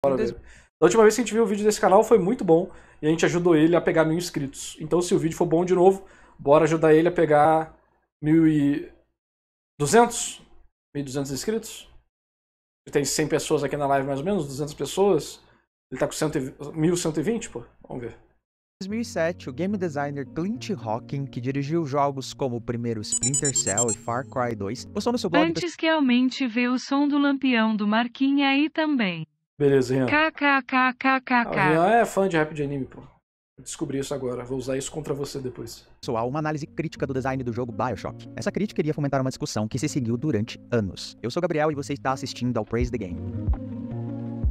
Bora ver. Da última vez que a gente viu o vídeo desse canal foi muito bom e a gente ajudou ele a pegar 1000 inscritos. Então se o vídeo for bom de novo, bora ajudar ele a pegar 1200? 1200 inscritos? Ele tem 100 pessoas aqui na live mais ou menos, 200 pessoas. Ele tá com 1120, pô. Vamos ver. Em 2007, o game designer Clint Hocking, que dirigiu jogos como o primeiro Splinter Cell e Far Cry 2, postou no seu blog... Antes que aumente, vê o som do lampião do Marquinhos aí também. Beleza, Rian. KKKKKK. O Rian é fã de rap de anime, pô. Eu descobri isso agora, vou usar isso contra você depois. Pessoal, uma análise crítica do design do jogo BioShock. Essa crítica iria fomentar uma discussão que se seguiu durante anos. Eu sou o Gabriel e você está assistindo ao Praise the Game.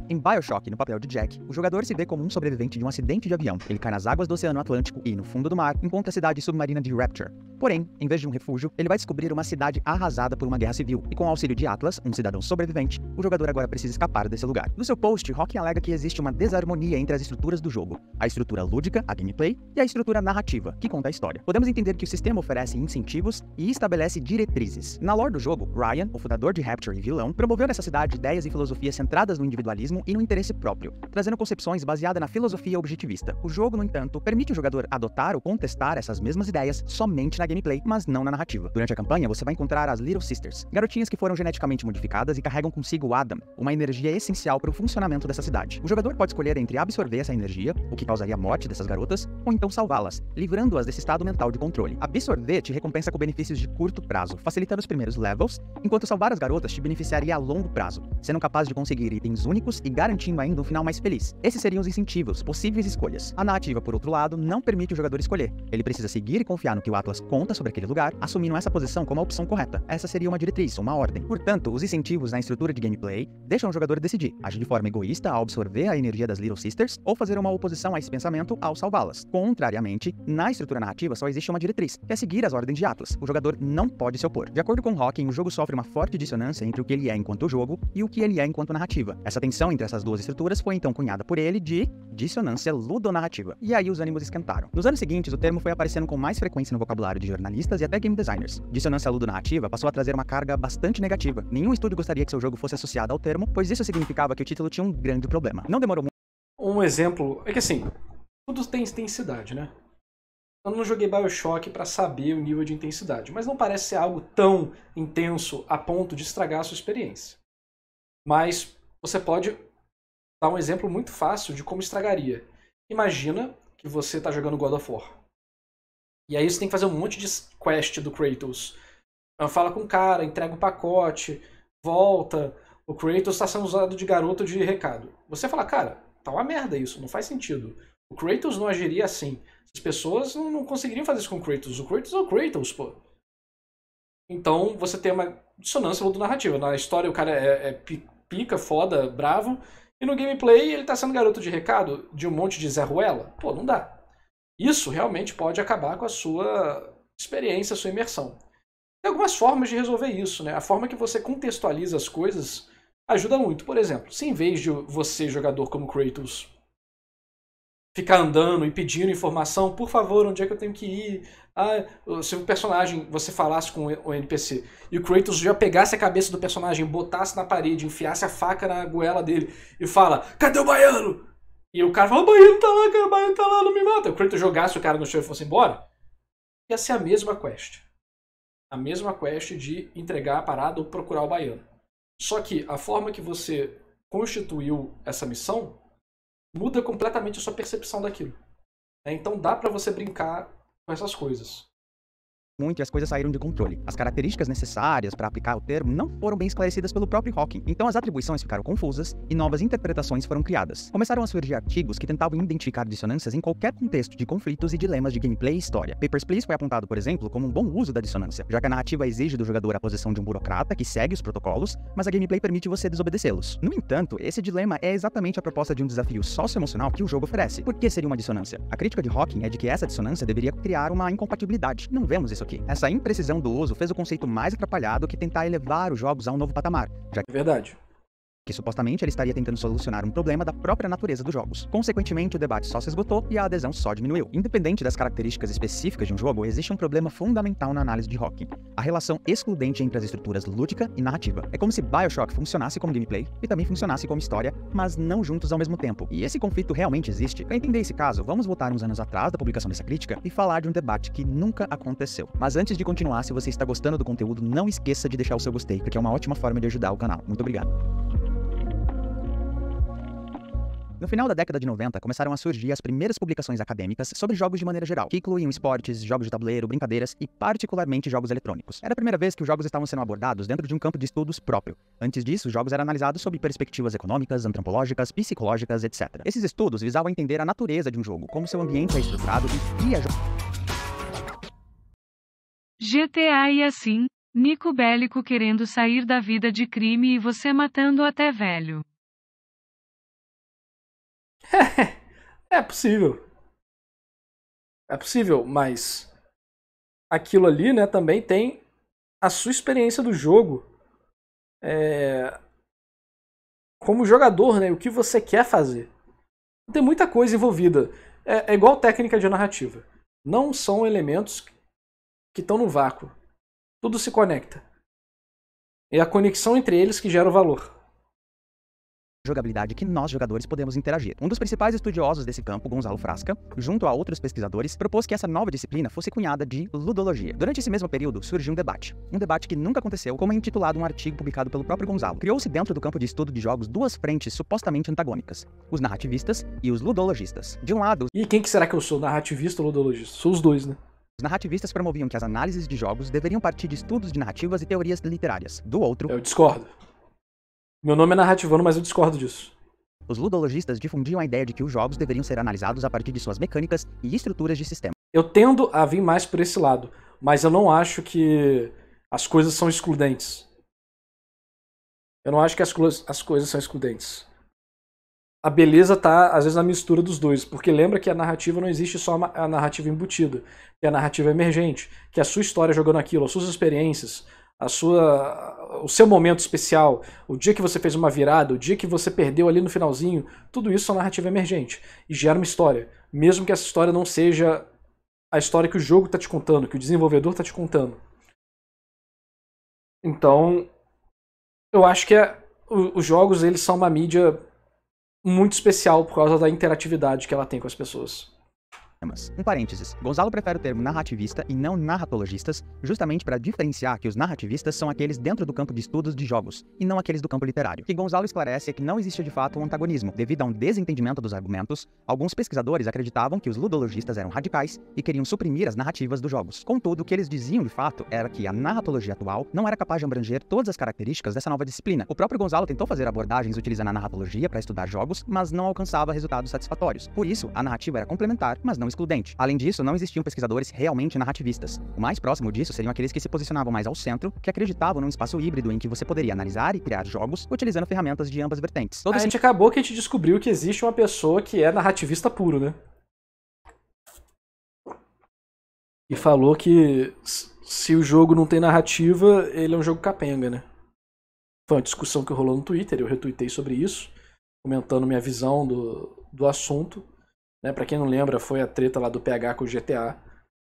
Em BioShock, no papel de Jack, o jogador se vê como um sobrevivente de um acidente de avião. Ele cai nas águas do Oceano Atlântico e, no fundo do mar, encontra a cidade submarina de Rapture. Porém, em vez de um refúgio, ele vai descobrir uma cidade arrasada por uma guerra civil, e com o auxílio de Atlas, um cidadão sobrevivente, o jogador agora precisa escapar desse lugar. No seu post, Hocking alega que existe uma desarmonia entre as estruturas do jogo, a estrutura lúdica, a gameplay, e a estrutura narrativa, que conta a história. Podemos entender que o sistema oferece incentivos e estabelece diretrizes. Na lore do jogo, Ryan, o fundador de Rapture e vilão, promoveu nessa cidade ideias e filosofias centradas no individualismo e no interesse próprio, trazendo concepções baseadas na filosofia objetivista. O jogo, no entanto, permite o jogador adotar ou contestar essas mesmas ideias somente na gameplay, mas não na narrativa. Durante a campanha, você vai encontrar as Little Sisters, garotinhas que foram geneticamente modificadas e carregam consigo Adam, uma energia essencial para o funcionamento dessa cidade. O jogador pode escolher entre absorver essa energia, o que causaria a morte dessas garotas, ou então salvá-las, livrando-as desse estado mental de controle. Absorver te recompensa com benefícios de curto prazo, facilitando os primeiros levels, enquanto salvar as garotas te beneficiaria a longo prazo, sendo capaz de conseguir itens únicos e garantindo ainda um final mais feliz. Esses seriam os incentivos, possíveis escolhas. A narrativa, por outro lado, não permite o jogador escolher. Ele precisa seguir e confiar no que o Atlas conta sobre aquele lugar, assumindo essa posição como a opção correta. Essa seria uma diretriz, uma ordem. Portanto, os incentivos na estrutura de gameplay deixam o jogador decidir, agir de forma egoísta ao absorver a energia das Little Sisters, ou fazer uma oposição a esse pensamento ao salvá-las. Contrariamente, na estrutura narrativa só existe uma diretriz, que é seguir as ordens de Atlas. O jogador não pode se opor. De acordo com Hocking, o jogo sofre uma forte dissonância entre o que ele é enquanto jogo e o que ele é enquanto narrativa. Essa tensão entre essas duas estruturas foi então cunhada por ele de dissonância ludonarrativa. E aí os ânimos esquentaram. Nos anos seguintes, o termo foi aparecendo com mais frequência no vocabulário de jornalistas e até game designers. Dissonância ludonarrativa passou a trazer uma carga bastante negativa. Nenhum estúdio gostaria que seu jogo fosse associado ao termo, pois isso significava que o título tinha um grande problema. Não demorou muito. Um exemplo é que assim, tudo tem intensidade, né? Eu não joguei BioShock pra saber o nível de intensidade, mas não parece ser algo tão intenso a ponto de estragar a sua experiência. Mas você pode dar um exemplo muito fácil de como estragaria. Imagina que você está jogando God of War. E aí você tem que fazer um monte de quest do Kratos. Fala com o cara, entrega um pacote, volta. O Kratos está sendo usado de garoto de recado. Você fala, cara, tá uma merda isso, não faz sentido. O Kratos não agiria assim. As pessoas não conseguiriam fazer isso com o Kratos. O Kratos é o Kratos, pô. Então você tem uma dissonância narrativa. Na história o cara é pica, foda, bravo. E no gameplay ele tá sendo garoto de recado de um monte de Zé Ruela. Pô, não dá. Isso realmente pode acabar com a sua experiência, a sua imersão. Tem algumas formas de resolver isso, né? A forma que você contextualiza as coisas ajuda muito. Por exemplo, se em vez de você, jogador como Kratos, ficar andando e pedindo informação, por favor, onde é que eu tenho que ir? Se o personagem, você falasse com o NPC e o Kratos já pegasse a cabeça do personagem, botasse na parede, enfiasse a faca na goela dele e fala, cadê o baiano? E o cara fala, o baiano tá lá, cara, o baiano tá lá, não me mata. O Kratos jogasse o cara no chão e fosse embora, ia ser a mesma quest. A mesma quest de entregar a parada ou procurar o baiano. Só que a forma que você constituiu essa missão muda completamente a sua percepção daquilo. Então dá pra você brincar com essas coisas. Muito e as coisas saíram de controle. As características necessárias para aplicar o termo não foram bem esclarecidas pelo próprio Hocking, então as atribuições ficaram confusas e novas interpretações foram criadas. Começaram a surgir artigos que tentavam identificar dissonâncias em qualquer contexto de conflitos e dilemas de gameplay e história. Papers, Please foi apontado, por exemplo, como um bom uso da dissonância, já que a narrativa exige do jogador a posição de um burocrata que segue os protocolos, mas a gameplay permite você desobedecê-los. No entanto, esse dilema é exatamente a proposta de um desafio socioemocional que o jogo oferece. Por que seria uma dissonância? A crítica de Hocking é de que essa dissonância deveria criar uma incompatibilidade. Não vemos isso aqui. Essa imprecisão do uso fez o conceito mais atrapalhado que tentar elevar os jogos a um novo patamar. É verdade. que supostamente ele estaria tentando solucionar um problema da própria natureza dos jogos. Consequentemente, o debate só se esgotou e a adesão só diminuiu. Independente das características específicas de um jogo, existe um problema fundamental na análise de Hawking: a relação excludente entre as estruturas lúdica e narrativa. É como se BioShock funcionasse como gameplay e também funcionasse como história, mas não juntos ao mesmo tempo. E esse conflito realmente existe? Para entender esse caso, vamos voltar uns anos atrás da publicação dessa crítica e falar de um debate que nunca aconteceu. Mas antes de continuar, se você está gostando do conteúdo, não esqueça de deixar o seu gostei, porque é uma ótima forma de ajudar o canal. Muito obrigado. No final da década de 90, começaram a surgir as primeiras publicações acadêmicas sobre jogos de maneira geral, que incluíam esportes, jogos de tabuleiro, brincadeiras e, particularmente, jogos eletrônicos. Era a primeira vez que os jogos estavam sendo abordados dentro de um campo de estudos próprio. Antes disso, os jogos eram analisados sob perspectivas econômicas, antropológicas, psicológicas, etc. Esses estudos visavam entender a natureza de um jogo, como seu ambiente é estruturado e que é GTA e assim, Nico Bélico querendo sair da vida de crime e você matando até velho. É possível. É possível, mas aquilo ali, né, também tem a sua experiência do jogo. Como jogador, né, o que você quer fazer. Tem muita coisa envolvida. É igual técnica de narrativa. Não são elementos que estão no vácuo. Tudo se conecta. É a conexão entre eles que gera o valor. Jogabilidade que nós, jogadores, podemos interagir. Um dos principais estudiosos desse campo, Gonzalo Frasca, junto a outros pesquisadores, propôs que essa nova disciplina fosse cunhada de ludologia. Durante esse mesmo período, surgiu um debate que nunca aconteceu, como é intitulado um artigo publicado pelo próprio Gonzalo. Criou-se dentro do campo de estudo de jogos duas frentes supostamente antagônicas: os narrativistas e os ludologistas. De um lado... E quem que será que eu sou, narrativista ou ludologista? Sou os dois, né? Os narrativistas promoviam que as análises de jogos deveriam partir de estudos de narrativas e teorias literárias. Do outro... Eu discordo. Meu nome é narrativano, mas eu discordo disso. Os ludologistas difundiam a ideia de que os jogos deveriam ser analisados a partir de suas mecânicas e estruturas de sistema. Eu tendo a vir mais por esse lado, mas eu não acho que as coisas são excludentes. Eu não acho que as coisas são excludentes. A beleza tá, às vezes, na mistura dos dois, porque lembra que a narrativa não existe só a narrativa embutida, que a narrativa é emergente, que a sua história jogando aquilo, as suas experiências, o seu momento especial, o dia que você fez uma virada, o dia que você perdeu ali no finalzinho, tudo isso é narrativa emergente e gera uma história, mesmo que essa história não seja a história que o jogo está te contando, que o desenvolvedor está te contando. Então, eu acho que os jogos, eles são uma mídia muito especial por causa da interatividade que ela tem com as pessoas. Um parênteses. Gonzalo prefere o termo narrativista e não narratologistas, justamente para diferenciar que os narrativistas são aqueles dentro do campo de estudos de jogos, e não aqueles do campo literário. O que Gonzalo esclarece é que não existe de fato um antagonismo. Devido a um desentendimento dos argumentos, alguns pesquisadores acreditavam que os ludologistas eram radicais e queriam suprimir as narrativas dos jogos. Contudo, o que eles diziam de fato era que a narratologia atual não era capaz de abranger todas as características dessa nova disciplina. O próprio Gonzalo tentou fazer abordagens utilizando a narratologia para estudar jogos, mas não alcançava resultados satisfatórios. Por isso, a narrativa era complementar, mas não excludente. Além disso, não existiam pesquisadores realmente narrativistas. O mais próximo disso seriam aqueles que se posicionavam mais ao centro, que acreditavam num espaço híbrido em que você poderia analisar e criar jogos utilizando ferramentas de ambas vertentes. A gente acabou que a gente descobriu que existe uma pessoa que é narrativista puro, né? E falou que se o jogo não tem narrativa, ele é um jogo capenga, né? Foi uma discussão que rolou no Twitter, eu retuitei sobre isso, comentando minha visão do assunto. Né, pra quem não lembra, foi a treta lá do PH com o GTA.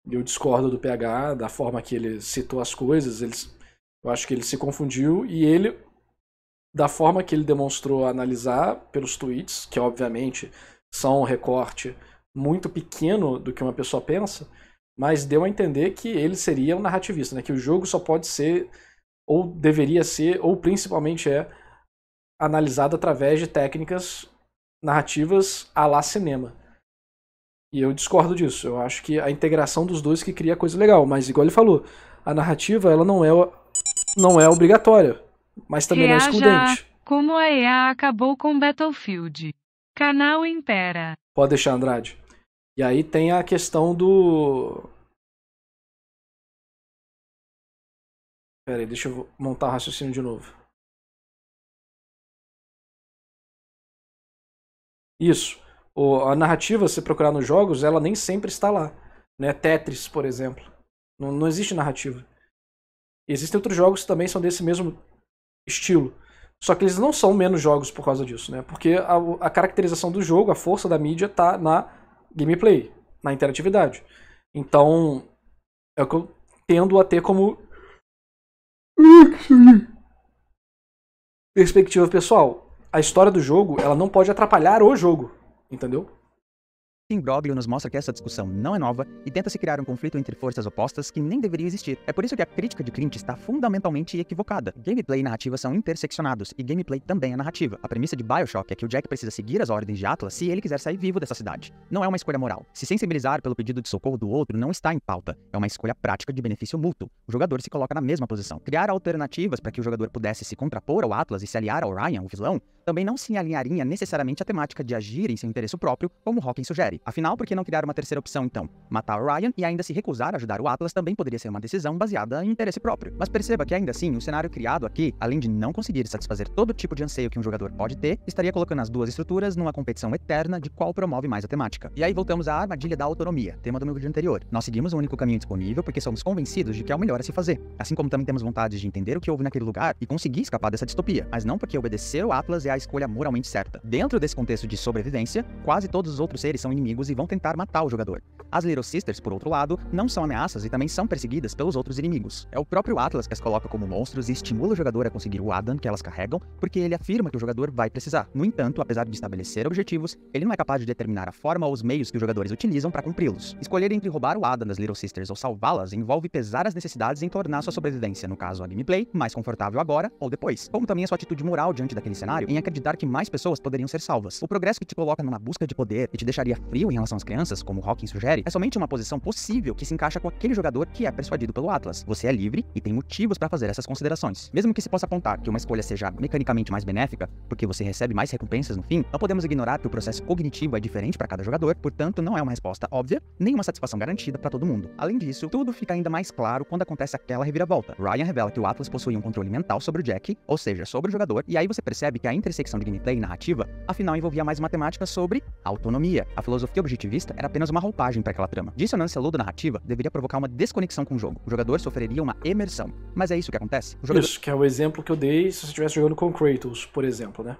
Eu discordo do PH, da forma que ele citou as coisas. Eu acho que ele se confundiu e ele, da forma que ele demonstrou analisar pelos tweets, que obviamente são um recorte muito pequeno do que uma pessoa pensa, mas deu a entender que ele seria um narrativista, né, que o jogo só pode ser, ou deveria ser, ou principalmente é, analisado através de técnicas narrativas à la cinema. E eu discordo disso. Eu acho que a integração dos dois que cria coisa legal. Mas, igual ele falou, a narrativa ela não é obrigatória, mas também não é excludente. Como a EA acabou com Battlefield. Canal Impera. Pode deixar, Andrade. E aí tem a questão do... Pera aí, deixa eu montar o raciocínio de novo. Isso. A narrativa, se procurar nos jogos, ela nem sempre está lá. Né? Tetris, por exemplo. Não existe narrativa. Existem outros jogos que também são desse mesmo estilo. Só que eles não são menos jogos por causa disso, né? Porque a caracterização do jogo, a força da mídia tá na gameplay, na interatividade. Então, é o que eu tendo a ter como perspectiva pessoal. A história do jogo, ela não pode atrapalhar o jogo, entendeu? Imbróglio nos mostra que essa discussão não é nova e tenta se criar um conflito entre forças opostas que nem deveria existir. É por isso que a crítica de Clint está fundamentalmente equivocada. Gameplay e narrativa são interseccionados, e gameplay também é narrativa. A premissa de BioShock é que o Jack precisa seguir as ordens de Atlas se ele quiser sair vivo dessa cidade. Não é uma escolha moral. Se sensibilizar pelo pedido de socorro do outro não está em pauta. É uma escolha prática de benefício mútuo. O jogador se coloca na mesma posição. Criar alternativas para que o jogador pudesse se contrapor ao Atlas e se aliar ao Ryan, o vilão, também não se alinharia necessariamente à temática de agir em seu interesse próprio, como Hawkins sugere. Afinal, por que não criar uma terceira opção, então? Matar o Ryan e ainda se recusar a ajudar o Atlas também poderia ser uma decisão baseada em interesse próprio. Mas perceba que ainda assim, o cenário criado aqui, além de não conseguir satisfazer todo tipo de anseio que um jogador pode ter, estaria colocando as duas estruturas numa competição eterna de qual promove mais a temática. E aí voltamos à armadilha da autonomia, tema do meu vídeo anterior. Nós seguimos o único caminho disponível porque somos convencidos de que é o melhor a se fazer. Assim como também temos vontade de entender o que houve naquele lugar e conseguir escapar dessa distopia, mas não porque obedecer o Atlas é a escolha moralmente certa. Dentro desse contexto de sobrevivência, quase todos os outros seres são inimigos e vão tentar matar o jogador. As Little Sisters, por outro lado, não são ameaças e também são perseguidas pelos outros inimigos. É o próprio Atlas que as coloca como monstros e estimula o jogador a conseguir o Adam que elas carregam, porque ele afirma que o jogador vai precisar. No entanto, apesar de estabelecer objetivos, ele não é capaz de determinar a forma ou os meios que os jogadores utilizam para cumpri-los. Escolher entre roubar o Adam das Little Sisters ou salvá-las envolve pesar as necessidades em tornar sua sobrevivência, no caso a gameplay, mais confortável agora ou depois. Como também a sua atitude moral diante daquele cenário em acreditar que mais pessoas poderiam ser salvas. O progresso que te coloca numa busca de poder e te deixaria frio em relação às crianças, como Hawkins sugere, é somente uma posição possível que se encaixa com aquele jogador que é persuadido pelo Atlas. Você é livre e tem motivos para fazer essas considerações. Mesmo que se possa apontar que uma escolha seja mecanicamente mais benéfica, porque você recebe mais recompensas no fim, não podemos ignorar que o processo cognitivo é diferente para cada jogador, portanto não é uma resposta óbvia, nem uma satisfação garantida para todo mundo. Além disso, tudo fica ainda mais claro quando acontece aquela reviravolta. Ryan revela que o Atlas possui um controle mental sobre o Jack, ou seja, sobre o jogador, e aí você percebe que a intersecção de gameplay e narrativa, afinal envolvia mais uma temática sobre autonomia. A filosofia objetivista era apenas uma roupagem para aquela trama. Dissonância ludo-narrativa deveria provocar uma desconexão com o jogo. O jogador sofreria uma imersão. Mas é isso que acontece? Isso, que é o exemplo que eu dei se você estivesse jogando com Kratos, por exemplo, né?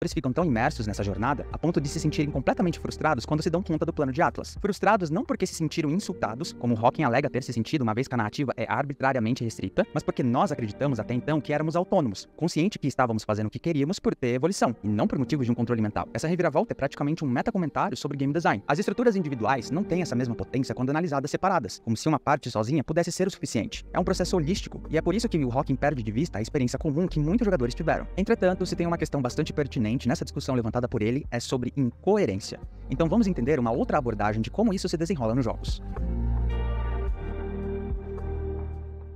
Eles ficam tão imersos nessa jornada a ponto de se sentirem completamente frustrados quando se dão conta do plano de Atlas. Frustrados não porque se sentiram insultados, como Hawking alega ter se sentido uma vez que a narrativa é arbitrariamente restrita, mas porque nós acreditamos até então que éramos autônomos, consciente que estávamos fazendo o que queríamos por ter evolução, e não por motivos de um controle mental. Essa reviravolta é praticamente um metacomentário sobre game design. As estruturas individuais não têm essa mesma potência quando analisadas separadas, como se uma parte sozinha pudesse ser o suficiente. É um processo holístico, e é por isso que o Hawking perde de vista a experiência comum que muitos jogadores tiveram. Entretanto, se tem uma questão bastante pertinente nessa discussão levantada por ele, é sobre incoerência. Então vamos entender uma outra abordagem de como isso se desenrola nos jogos.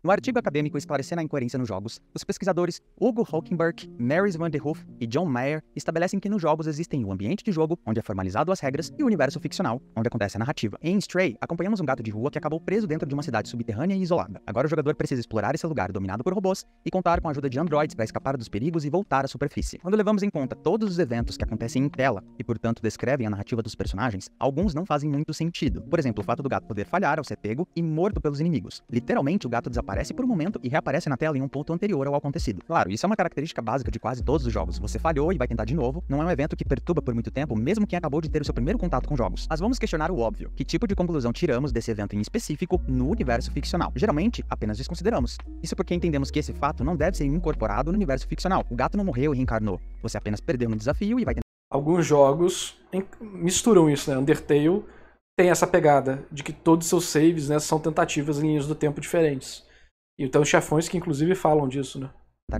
No artigo acadêmico Esclarecendo a Incoerência nos Jogos, os pesquisadores Hugo Hockenberg, Maris van der Hoof e John Mayer estabelecem que nos jogos existem o ambiente de jogo, onde é formalizado as regras, e o universo ficcional, onde acontece a narrativa. Em Stray, acompanhamos um gato de rua que acabou preso dentro de uma cidade subterrânea e isolada. Agora o jogador precisa explorar esse lugar dominado por robôs e contar com a ajuda de androides para escapar dos perigos e voltar à superfície. Quando levamos em conta todos os eventos que acontecem em tela e, portanto, descrevem a narrativa dos personagens, alguns não fazem muito sentido. Por exemplo, o fato do gato poder falhar ao ser pego e morto pelos inimigos. Literalmente, o gato desaparece por um momento e reaparece na tela em um ponto anterior ao acontecido. Claro, isso é uma característica básica de quase todos os jogos. Você falhou e vai tentar de novo, não é um evento que perturba por muito tempo, mesmo quem acabou de ter o seu primeiro contato com jogos. Mas vamos questionar o óbvio. Que tipo de conclusão tiramos desse evento em específico no universo ficcional? Geralmente, apenas desconsideramos. Isso porque entendemos que esse fato não deve ser incorporado no universo ficcional. O gato não morreu e reencarnou. Você apenas perdeu no desafio e vai tentar... Alguns jogos misturam isso, né? Undertale tem essa pegada de que todos os seus saves, né, são tentativas em linhas do tempo diferentes. E então os chefões que inclusive falam disso, né?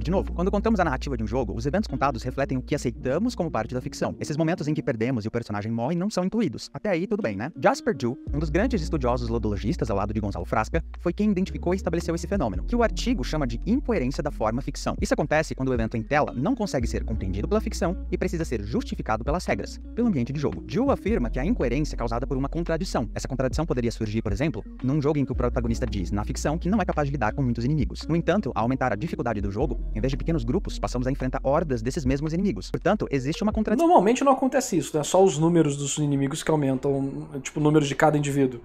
De novo, quando contamos a narrativa de um jogo, os eventos contados refletem o que aceitamos como parte da ficção. Esses momentos em que perdemos e o personagem morre não são incluídos. Até aí, tudo bem, né? Jasper Ju, um dos grandes estudiosos ludologistas ao lado de Gonzalo Frasca, foi quem identificou e estabeleceu esse fenômeno, que o artigo chama de incoerência da forma ficção. Isso acontece quando o evento em tela não consegue ser compreendido pela ficção e precisa ser justificado pelas regras, pelo ambiente de jogo. Ju afirma que a incoerência é causada por uma contradição. Essa contradição poderia surgir, por exemplo, num jogo em que o protagonista diz, na ficção, que não é capaz de lidar com muitos inimigos. No entanto, ao aumentar a dificuldade do jogo, em vez de pequenos grupos, passamos a enfrentar hordas desses mesmos inimigos. Portanto, existe uma contradição. Normalmente não acontece isso, né? Só os números dos inimigos que aumentam, tipo, o número de cada indivíduo.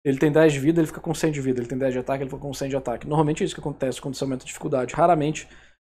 Ele tem 10 de vida, ele fica com 100 de vida. Ele tem 10 de ataque, ele fica com 100 de ataque. Normalmente é isso que acontece quando você aumenta a dificuldade. Raramente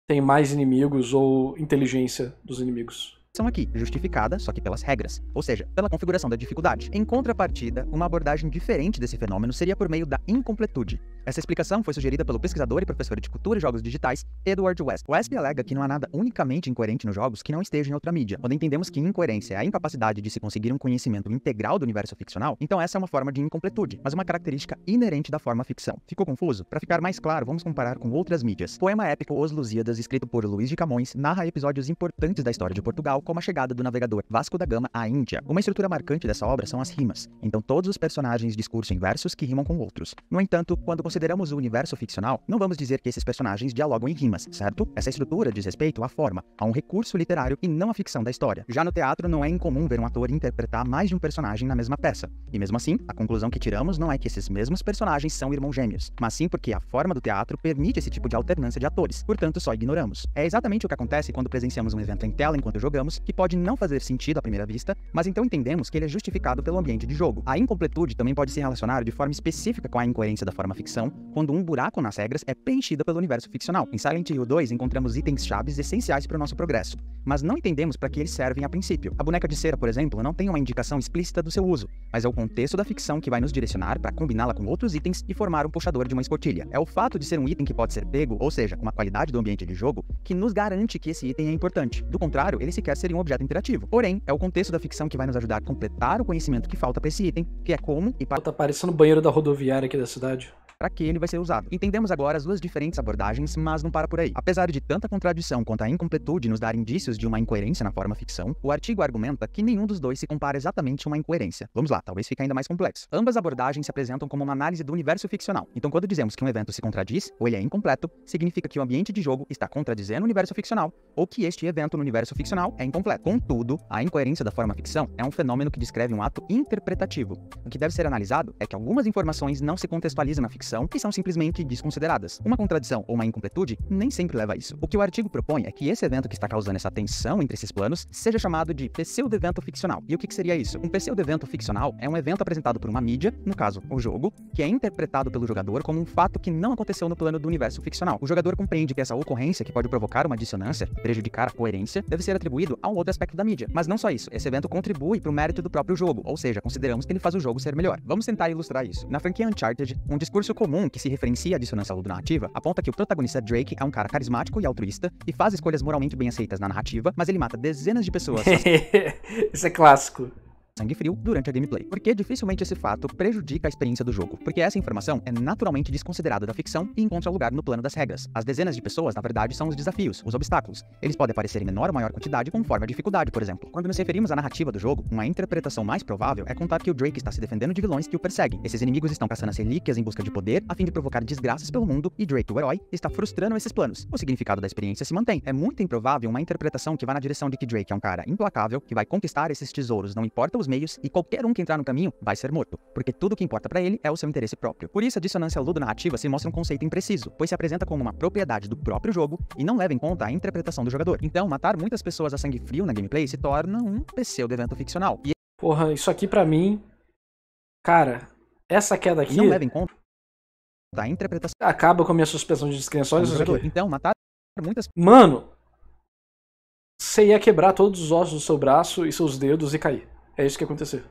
tem mais inimigos ou inteligência dos inimigos. Aqui, justificada, só que pelas regras, ou seja, pela configuração da dificuldade. Em contrapartida, uma abordagem diferente desse fenômeno seria por meio da incompletude. Essa explicação foi sugerida pelo pesquisador e professor de cultura e jogos digitais, Edward West. West alega que não há nada unicamente incoerente nos jogos que não esteja em outra mídia. Quando entendemos que incoerência é a incapacidade de se conseguir um conhecimento integral do universo ficcional, então essa é uma forma de incompletude, mas uma característica inerente da forma ficção. Ficou confuso? Para ficar mais claro, vamos comparar com outras mídias. O poema épico Os Lusíadas, escrito por Luís de Camões, narra episódios importantes da história de Portugal, como a chegada do navegador Vasco da Gama à Índia. Uma estrutura marcante dessa obra são as rimas. Então todos os personagens discursam em versos que rimam com outros. No entanto, quando consideramos o universo ficcional, não vamos dizer que esses personagens dialogam em rimas, certo? Essa estrutura diz respeito à forma, a um recurso literário e não à ficção da história. Já no teatro, não é incomum ver um ator interpretar mais de um personagem na mesma peça. E mesmo assim, a conclusão que tiramos não é que esses mesmos personagens são irmãos gêmeos, mas sim porque a forma do teatro permite esse tipo de alternância de atores. Portanto, só ignoramos. É exatamente o que acontece quando presenciamos um evento em tela enquanto jogamos, que pode não fazer sentido à primeira vista, mas então entendemos que ele é justificado pelo ambiente de jogo. A incompletude também pode se relacionar de forma específica com a incoerência da forma ficção, quando um buraco nas regras é preenchido pelo universo ficcional. Em Silent Hill 2 encontramos itens chaves essenciais para o nosso progresso, mas não entendemos para que eles servem a princípio. A boneca de cera, por exemplo, não tem uma indicação explícita do seu uso, mas é o contexto da ficção que vai nos direcionar para combiná-la com outros itens e formar um puxador de uma escotilha. É o fato de ser um item que pode ser pego, ou seja, uma qualidade do ambiente de jogo, que nos garante que esse item é importante. Do contrário, ele sequer seria um objeto interativo. Porém, é o contexto da ficção que vai nos ajudar a completar o conhecimento que falta para esse item, que é como e para... Tá parecendo o banheiro da rodoviária aqui da cidade. Para que ele vai ser usado. Entendemos agora as duas diferentes abordagens, mas não para por aí. Apesar de tanta contradição quanto a incompletude nos dar indícios de uma incoerência na forma ficção, o artigo argumenta que nenhum dos dois se compara exatamente a uma incoerência. Vamos lá, talvez fique ainda mais complexo. Ambas abordagens se apresentam como uma análise do universo ficcional. Então, quando dizemos que um evento se contradiz, ou ele é incompleto, significa que o ambiente de jogo está contradizendo o universo ficcional, ou que este evento no universo ficcional é incompleto. Contudo, a incoerência da forma ficção é um fenômeno que descreve um ato interpretativo. O que deve ser analisado é que algumas informações não se contextualizam na ficção e são simplesmente desconsideradas. Uma contradição ou uma incompletude nem sempre leva a isso. O que o artigo propõe é que esse evento que está causando essa tensão entre esses planos seja chamado de pseudo-evento ficcional. E o que seria isso? Um pseudo-evento ficcional é um evento apresentado por uma mídia, no caso, o jogo, que é interpretado pelo jogador como um fato que não aconteceu no plano do universo ficcional. O jogador compreende que essa ocorrência, que pode provocar uma dissonância, prejudicar a coerência, deve ser atribuído a um outro aspecto da mídia. Mas não só isso, esse evento contribui para o mérito do próprio jogo, ou seja, consideramos que ele faz o jogo ser melhor. Vamos tentar ilustrar isso. Na franquia Uncharted, um discurso comum que se referencia à dissonância ludonarrativa aponta que o protagonista Drake é um cara carismático e altruísta e faz escolhas moralmente bem aceitas na narrativa, mas ele mata dezenas de pessoas. Isso é clássico. Sangue frio durante a gameplay. Porque dificilmente esse fato prejudica a experiência do jogo, porque essa informação é naturalmente desconsiderada da ficção e encontra lugar no plano das regras. As dezenas de pessoas, na verdade, são os desafios, os obstáculos. Eles podem aparecer em menor ou maior quantidade conforme a dificuldade, por exemplo. Quando nos referimos à narrativa do jogo, uma interpretação mais provável é contar que o Drake está se defendendo de vilões que o perseguem. Esses inimigos estão caçando as relíquias em busca de poder, a fim de provocar desgraças pelo mundo, e Drake, o herói, está frustrando esses planos. O significado da experiência se mantém. É muito improvável uma interpretação que vá na direção de que Drake é um cara implacável, que vai conquistar esses tesouros, não importa os meios, e qualquer um que entrar no caminho vai ser morto, porque tudo o que importa para ele é o seu interesse próprio. Por isso a dissonância ludonarrativa se mostra um conceito impreciso, pois se apresenta como uma propriedade do próprio jogo e não leva em conta a interpretação do jogador. Então, matar muitas pessoas a sangue frio na gameplay se torna um pseudo-evento ficcional. E porra, isso aqui pra mim, cara, essa queda aqui não leva em conta a interpretação acaba com a minha suspensão de descrença. Olha isso aqui. Então, matar muitas... Mano, você ia quebrar todos os ossos do seu braço e seus dedos e cair. É isso que ia acontecer.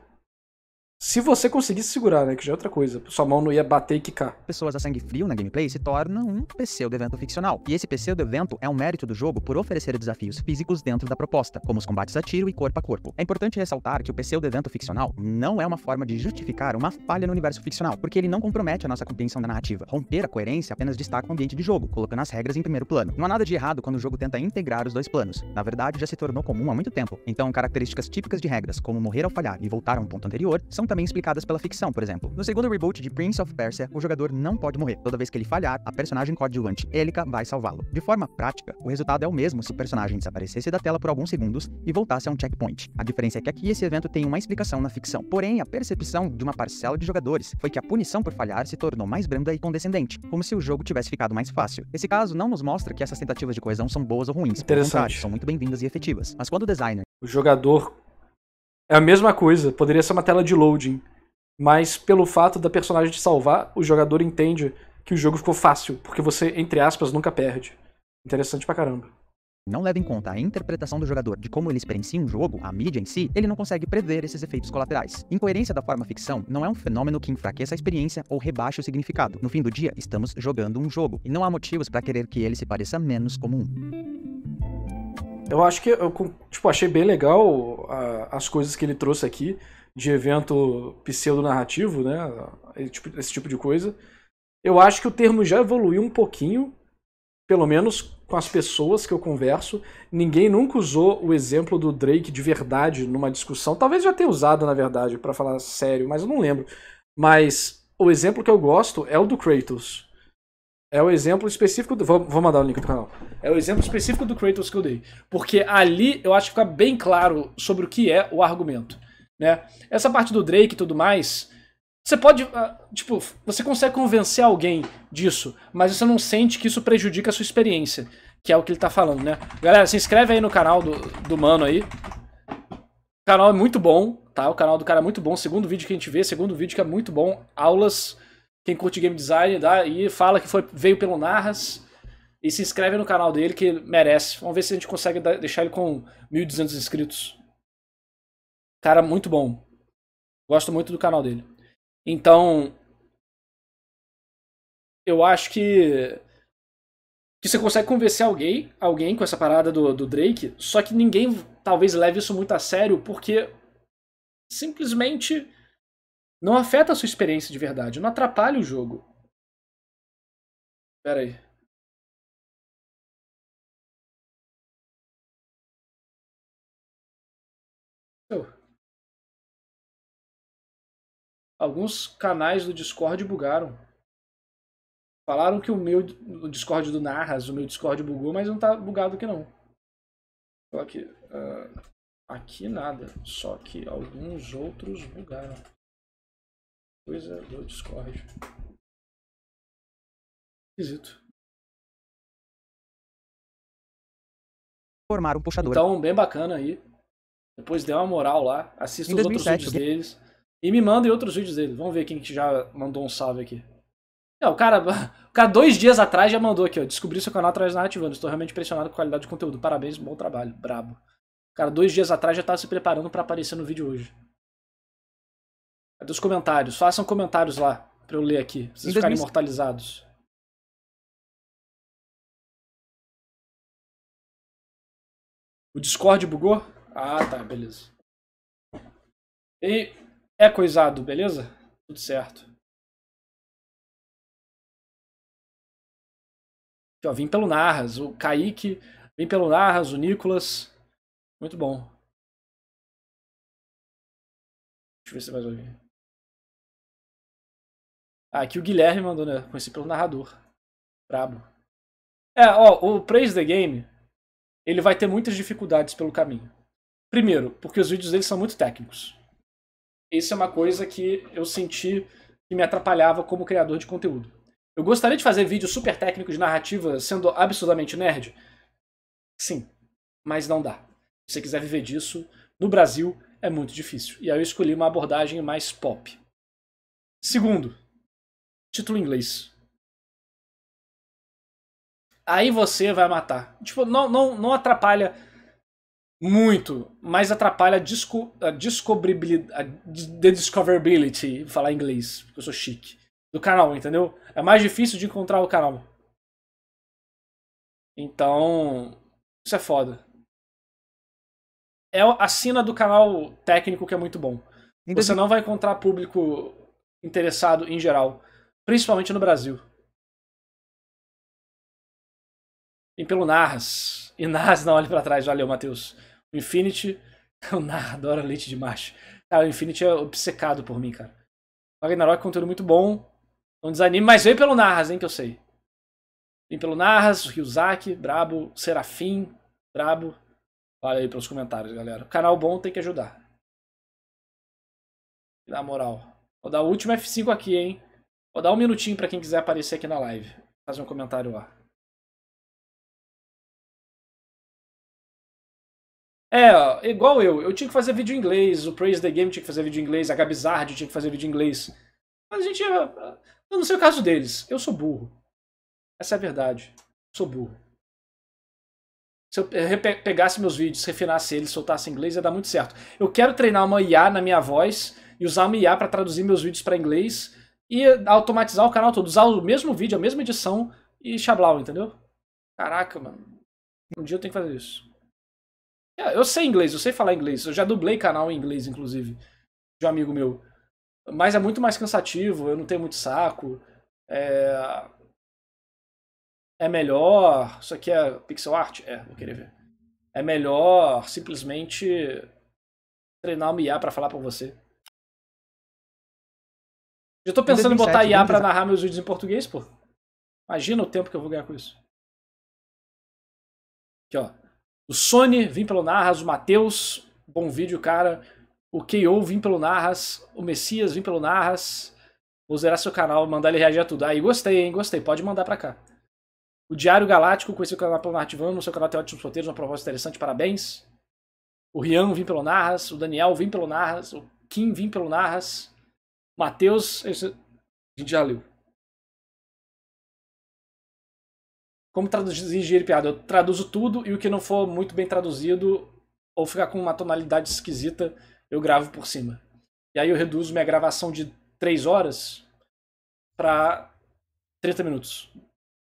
Se você conseguisse segurar, né, que já é outra coisa, sua mão não ia bater e quicar. Pessoas a sangue frio na gameplay se torna um pseudo-evento ficcional. E esse pseudo-evento é um mérito do jogo por oferecer desafios físicos dentro da proposta, como os combates a tiro e corpo a corpo. É importante ressaltar que o pseudo-evento ficcional não é uma forma de justificar uma falha no universo ficcional, porque ele não compromete a nossa compreensão da narrativa. Romper a coerência apenas destaca o ambiente de jogo, colocando as regras em primeiro plano. Não há nada de errado quando o jogo tenta integrar os dois planos. Na verdade, já se tornou comum há muito tempo. Então, características típicas de regras, como morrer ao falhar e voltar a um ponto anterior, são também explicadas pela ficção, por exemplo. No segundo reboot de Prince of Persia, o jogador não pode morrer. Toda vez que ele falhar, a personagem coadjuvante Elika vai salvá-lo. De forma prática, o resultado é o mesmo se o personagem desaparecesse da tela por alguns segundos e voltasse a um checkpoint. A diferença é que aqui esse evento tem uma explicação na ficção. Porém, a percepção de uma parcela de jogadores foi que a punição por falhar se tornou mais branda e condescendente, como se o jogo tivesse ficado mais fácil. Esse caso não nos mostra que essas tentativas de coesão são boas ou ruins. Interessante. São muito bem-vindas e efetivas. Mas quando o designer... O jogador... É a mesma coisa. Poderia ser uma tela de loading. Mas pelo fato da personagem te salvar, o jogador entende que o jogo ficou fácil, porque você, entre aspas, nunca perde. Interessante pra caramba. não leva em conta a interpretação do jogador de como ele experiencia um jogo, a mídia em si, ele não consegue prever esses efeitos colaterais. Incoerência da forma ficção não é um fenômeno que enfraqueça a experiência ou rebaixe o significado. No fim do dia, estamos jogando um jogo, e não há motivos para querer que ele se pareça menos comum. Eu acho que eu achei bem legal as coisas que ele trouxe aqui de evento pseudo-narrativo, né? Esse tipo de coisa. Eu acho que o termo já evoluiu um pouquinho, pelo menos com as pessoas que eu converso. Ninguém nunca usou o exemplo do Drake de verdade numa discussão. Talvez já tenha usado, na verdade, pra falar sério, mas eu não lembro. Mas o exemplo que eu gosto é o do Kratos. É o exemplo específico do... Vou mandar o link do canal. É o exemplo específico do Kratos que eu dei. Porque ali eu acho que fica bem claro sobre o que é o argumento, né? Essa parte do Drake e tudo mais... Você pode... Tipo, você consegue convencer alguém disso, mas você não sente que isso prejudica a sua experiência. Que é o que ele tá falando, né? Galera, se inscreve aí no canal do mano aí. O canal é muito bom, tá? O canal do cara é muito bom. Segundo vídeo que a gente vê, segundo vídeo que é muito bom. Aulas... Quem curte game design, dá, e fala que veio pelo Narras. E se inscreve no canal dele, que ele merece. Vamos ver se a gente consegue deixar ele com 1.200 inscritos. Cara, muito bom. Gosto muito do canal dele. Então, eu acho que você consegue convencer alguém com essa parada do Drake, só que ninguém talvez leve isso muito a sério, porque simplesmente... não afeta a sua experiência de verdade, não atrapalha o jogo. Pera aí. Alguns canais do Discord bugaram. Falaram que o Discord do Narras, o meu Discord bugou, mas não tá bugado aqui não. Só que aqui nada, só que alguns outros bugaram. Coisa do Discord. Esquisito. Formar um puxador. Então, bem bacana aí. Depois dê uma moral lá. Assista os outros 2007, vídeos deles. E me mandem outros vídeos deles. Vamos ver quem que já mandou um salve aqui. Não, o cara 2 dias atrás já mandou aqui, ó. Descobri seu canal através da Narrativando. Estou realmente impressionado com a qualidade de conteúdo. Parabéns, bom trabalho. Brabo. O cara 2 dias atrás já estava se preparando para aparecer no vídeo hoje. Cadê os comentários? Façam comentários lá pra eu ler aqui. Pra vocês ficarem imortalizados. O Discord bugou? Ah, tá, beleza. E é coisado, beleza? Tudo certo. Aqui, ó, vim pelo Narras. O Kaique vem pelo Narras, o Nicolas. Muito bom. Deixa eu ver se mais alguém. Ah, aqui o Guilherme mandou, né? Conheci pelo narrador. Brabo. Ó, o Praise the Game, ele vai ter muitas dificuldades pelo caminho. Primeiro, porque os vídeos dele são muito técnicos. Isso é uma coisa que eu senti que me atrapalhava como criador de conteúdo. Eu gostaria de fazer vídeos super técnicos de narrativa sendo absurdamente nerd? Sim, mas não dá. Se você quiser viver disso, no Brasil é muito difícil. E aí eu escolhi uma abordagem mais pop. Segundo, título em inglês. Aí você vai matar. Tipo, não atrapalha muito, mas atrapalha a discoverability, vou falar em inglês, porque eu sou chique, do canal, entendeu? É mais difícil de encontrar o canal. Então, isso é foda. É a sina do canal técnico que é muito bom. Você não vai encontrar público interessado em geral, principalmente no Brasil. Vem pelo Narras. E Narras não olhe pra trás. Valeu, Matheus. O Infinity... O Narras adora leite de macho. Cara, o Infinity é obcecado por mim, cara. O Ragnarok é conteúdo muito bom. Não desanime, mas vem pelo Narras, hein, que eu sei. Vem pelo Narras, o Ryuzaki, brabo. Serafim, brabo. Olha aí pelos comentários, galera. O canal bom tem que ajudar. Na moral. Vou dar o último F5 aqui, hein. Vou dar um minutinho pra quem quiser aparecer aqui na live. Fazer um comentário lá. Ó, igual eu tinha que fazer vídeo em inglês, o Praise the Game tinha que fazer vídeo em inglês, a Gabizard tinha que fazer vídeo em inglês. Mas a gente... Eu não sei o caso deles, eu sou burro. Essa é a verdade. Sou burro. Se eu pegasse meus vídeos, refinasse eles, soltasse em inglês, ia dar muito certo. Eu quero treinar uma IA na minha voz e usar uma IA para traduzir meus vídeos para inglês e automatizar o canal todo. Usar o mesmo vídeo, a mesma edição e chablau, entendeu? Caraca, mano. Um dia eu tenho que fazer isso. Eu sei inglês, eu sei falar inglês. Eu já dublei canal em inglês, inclusive, de um amigo meu. Mas é muito mais cansativo, eu não tenho muito saco. É melhor. Isso aqui é pixel art? Vou querer ver. É melhor simplesmente treinar uma IA pra falar pra você. Já tô pensando em botar IA pra narrar meus vídeos em português, pô. Imagina o tempo que eu vou ganhar com isso. Aqui, ó. O Sony, vim pelo Narras. O Matheus, bom vídeo, cara. O KO, vim pelo Narras. O Messias, vim pelo Narras. Vou zerar seu canal, mandar ele reagir a tudo. Aí, gostei, hein? Gostei. Pode mandar pra cá. O Diário Galáctico, conheci o canal pelo Narrativando. No seu canal tem ótimos roteiros, uma proposta interessante, parabéns. O Rian, vim pelo Narras. O Daniel, vim pelo Narras. O Kim, vim pelo Narras. O Matheus, esse... a gente já leu. Como traduzir gíria e piada? Eu traduzo tudo e o que não for muito bem traduzido ou ficar com uma tonalidade esquisita, eu gravo por cima. E aí eu reduzo minha gravação de 3 horas para 30 minutos.